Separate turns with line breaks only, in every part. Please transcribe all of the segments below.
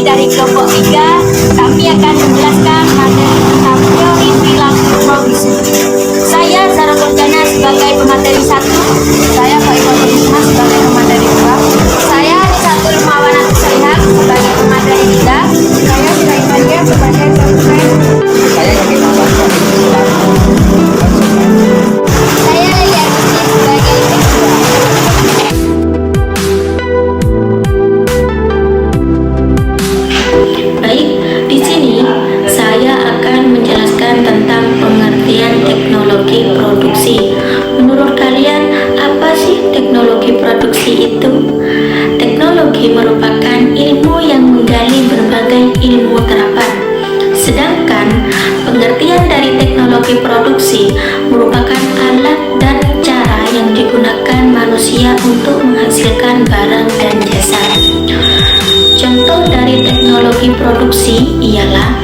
dari kelompok 3, kami akan menjelaskan materi tentang teori perilaku produksi. Saya Zara Berjana sebagai pemateri 1, saya Pak Iwan Berjana sebagai pemateri 2, saya Nisatul Mawanatu Salihat sebagai pemateri 3, saya Sulaiman Dia sebagai konsumen,
Saya Yakin Abang selaku konsumen.
saya Lelia Rizky sebagai penjual.
Baik, di sini saya akan menjelaskan tentang pengertian teknologi produksi. Menurut kalian, apa sih teknologi produksi itu? Teknologi merupakan ilmu yang menggali berbagai ilmu terapan. Sedangkan pengertian dari teknologi produksi merupakan alat dan cara yang digunakan manusia untuk menghasilkan barang dan jasa. Contoh dari teknologi produksi ialah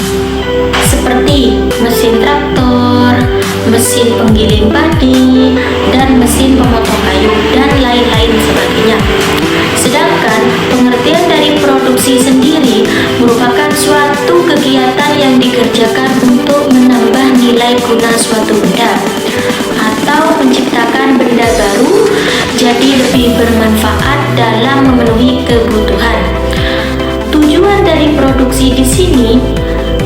seperti mesin traktor, mesin penggiling padi, dan mesin pemotong kayu, dan lain-lain sebagainya. Sedangkan pengertian dari produksi sendiri merupakan suatu kegiatan yang dikerjakan untuk menambah nilai guna suatu benda atau menciptakan benda baru jadi lebih bermanfaat dalam memenuhi kebutuhan. Tujuan dari produksi di sini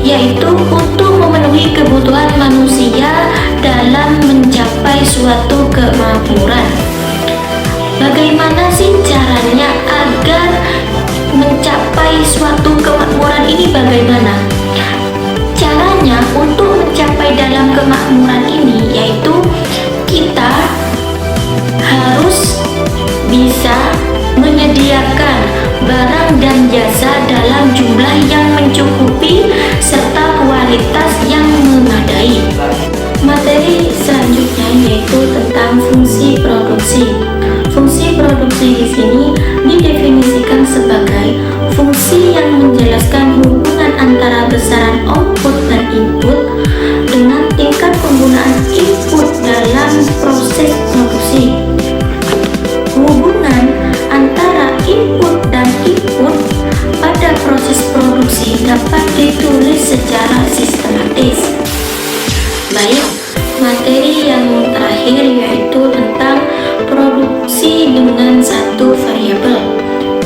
yaitu untuk memenuhi kebutuhan manusia dalam mencapai suatu kemakmuran. Bagaimana sih caranya agar mencapai suatu kemakmuran ini bagaimana? Caranya untuk mencapai dalam kemakmuran ini yaitu kita harus bisa menyediakan barang dan jasa dalam jumlah yang mencukupi serta kualitas yang memadai. Materi selanjutnya yaitu tentang fungsi produksi. Fungsi produksi di sini didefinisikan sebagai fungsi yang menjelaskan hubungan antara besaran output dan input dengan tingkat penggunaan input dalam proses produksi. Hubungan antara input dan output pada proses produksi dapat ditulis secara sistematis. Baik, materi yang terakhir yaitu tentang produksi dengan satu variabel.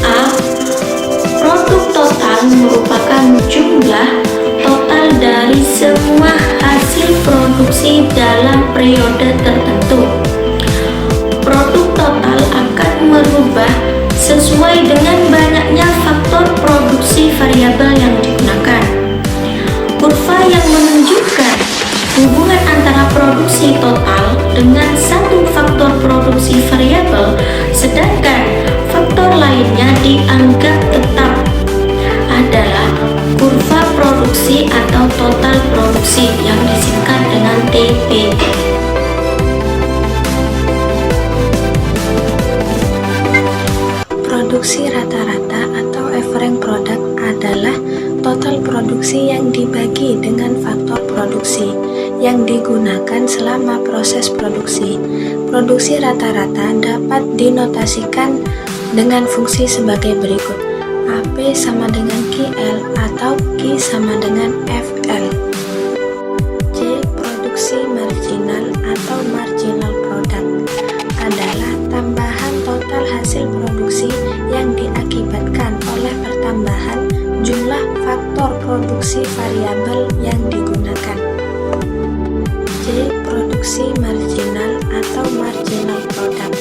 A. Produk total merupakan jumlah total dari semua hasil produksi dalam periode tertentu. Produk total akan merubah sesuai dengan banyaknya faktor produksi variabel yang digunakan. Kurva yang menunjukkan hubungan antara produksi total dengan satu faktor produksi variabel, sedangkan faktor lainnya dianggap tetap, adalah kurva produksi atau total produksi yang disingkat dengan TP.
Produksi rata-rata atau average product adalah total produksi yang dibagi dengan faktor produksi yang digunakan selama proses produksi. Produksi rata-rata dapat dinotasikan dengan fungsi sebagai berikut. AP sama dengan QL atau Q sama dengan FL. C. Produksi marginal atau marginal product adalah tambahan total hasil produksi yang diakibatkan oleh pertambahan jumlah faktor produksi variabel yang digunakan. C. Produksi marginal atau marginal product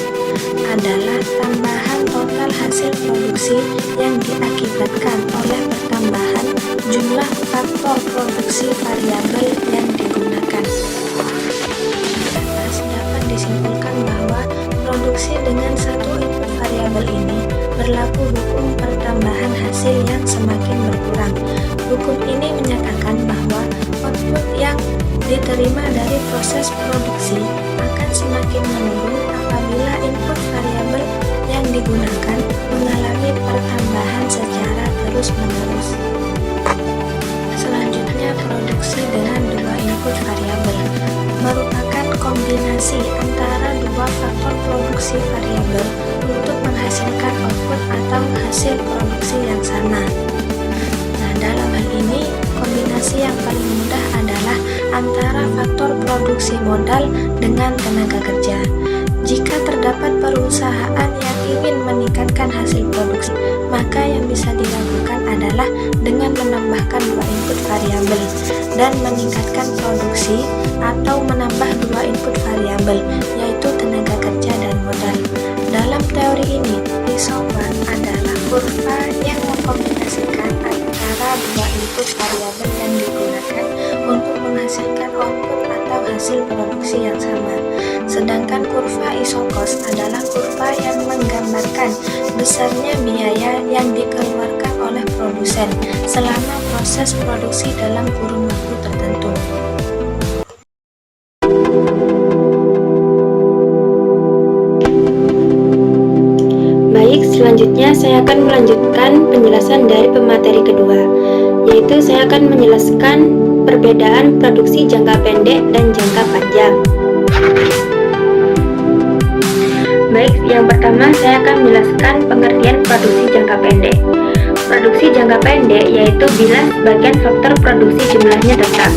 adalah tambahan total hasil produksi yang diakibatkan oleh pertambahan jumlah faktor produksi variabel yang digunakan. Di atas dapat disimpulkan bahwa produksi dengan satu input variabel ini berlaku hukum pertambahan hasil yang semakin berkurang. Hukum ini menyatakan bahwa output yang diterima dari proses produksi akan semakin menurun apabila input variabel yang digunakan mengalami pertambahan secara terus-menerus. Selanjutnya, produksi dengan dua input variabel merupakan kombinasi antara dua faktor produksi variabel untuk menghasilkan output atau hasil produksi yang sama. produksi modal dengan tenaga kerja. Jika terdapat perusahaan yang ingin meningkatkan hasil produksi, maka yang bisa dilakukan adalah dengan menambahkan dua input variabel dan meningkatkan produksi atau menambah dua input variabel, yaitu tenaga kerja dan modal. Dalam teori ini, histogram adalah kurva yang mengkombinasikan antara dua input variabel yang digunakan untuk menghasilkan output atau hasil produksi yang sama. Sedangkan kurva isokos adalah kurva yang menggambarkan besarnya biaya yang dikeluarkan oleh produsen selama proses produksi dalam kurun waktu tertentu.
Baik, selanjutnya saya akan melanjutkan penjelasan dari pemateri kedua, yaitu saya akan menjelaskan perbedaan produksi jangka pendek dan jangka panjang. Baik, yang pertama saya akan menjelaskan pengertian produksi jangka pendek. Produksi jangka pendek yaitu bila sebagian faktor produksi jumlahnya tetap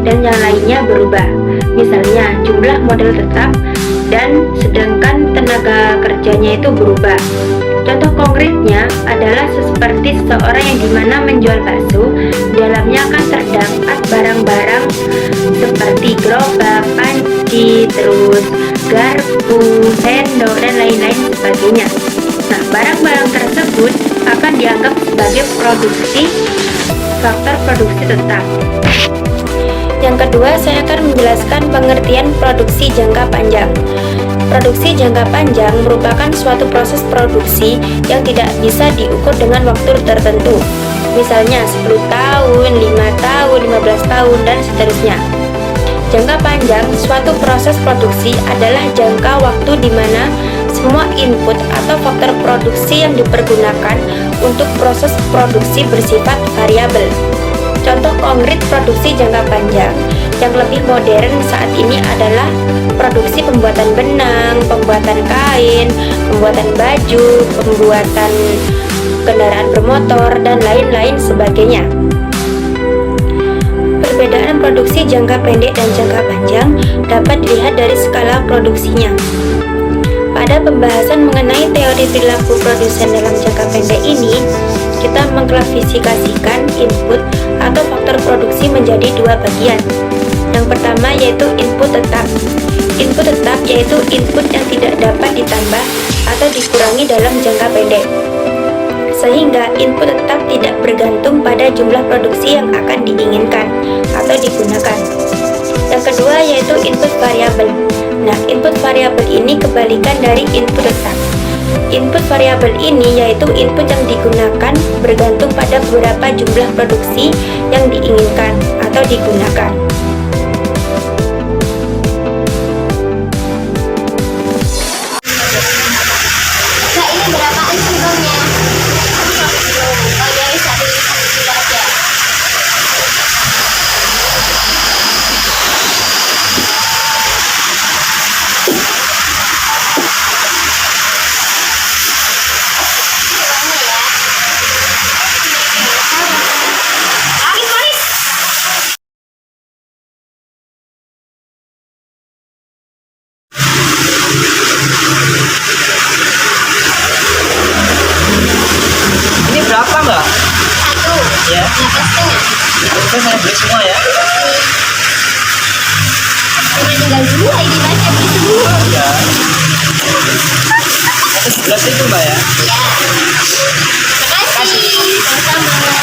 dan yang lainnya berubah. Misalnya, jumlah model tetap dan sedangkan tenaga kerjanya itu berubah. Contoh konkretnya adalah seperti seseorang yang dimana menjual bakso, dalamnya akan terdapat barang-barang seperti gerobak, panci, terus garpu, sendok, dan lain-lain sebagainya. Nah, barang-barang tersebut akan dianggap sebagai faktor produksi tetap. Yang kedua, saya akan menjelaskan pengertian produksi jangka panjang. Produksi jangka panjang merupakan suatu proses produksi yang tidak bisa diukur dengan waktu tertentu. Misalnya 10 tahun, 5 tahun, 15 tahun, dan seterusnya. Jangka panjang suatu proses produksi adalah jangka waktu di mana semua input atau faktor produksi yang dipergunakan untuk proses produksi bersifat variabel. Contoh konkret produksi jangka panjang yang lebih modern saat ini adalah produksi pembuatan benang, pembuatan kain, pembuatan baju, pembuatan kendaraan bermotor, dan lain-lain sebagainya. Perbedaan produksi jangka pendek dan jangka panjang dapat dilihat dari skala produksinya. Pada pembahasan mengenai teori perilaku produsen dalam jangka pendek ini, kita mengklasifikasikan input atau faktor produksi menjadi dua bagian. Yang pertama yaitu input tetap. Input tetap yaitu input yang tidak dapat ditambah atau dikurangi dalam jangka pendek, sehingga input tetap tidak bergantung pada jumlah produksi yang akan diinginkan atau digunakan. Yang kedua yaitu input variabel. Nah, input variabel ini kebalikan dari input tetap. Input variabel ini yaitu input yang digunakan bergantung pada beberapa jumlah produksi yang diinginkan atau digunakan.
Kak, ini berapaan singkongnya? Oh ya, satu kilo aja.
Ini berapa mbak?
Satu.
Ya,
12,5.
itu saya beli semua ya.
Cuma tinggal dulu ini banyak beli semua.
Ya. Itu 11.000 mbak ya.
Ya. Terima kasih. Sama-sama.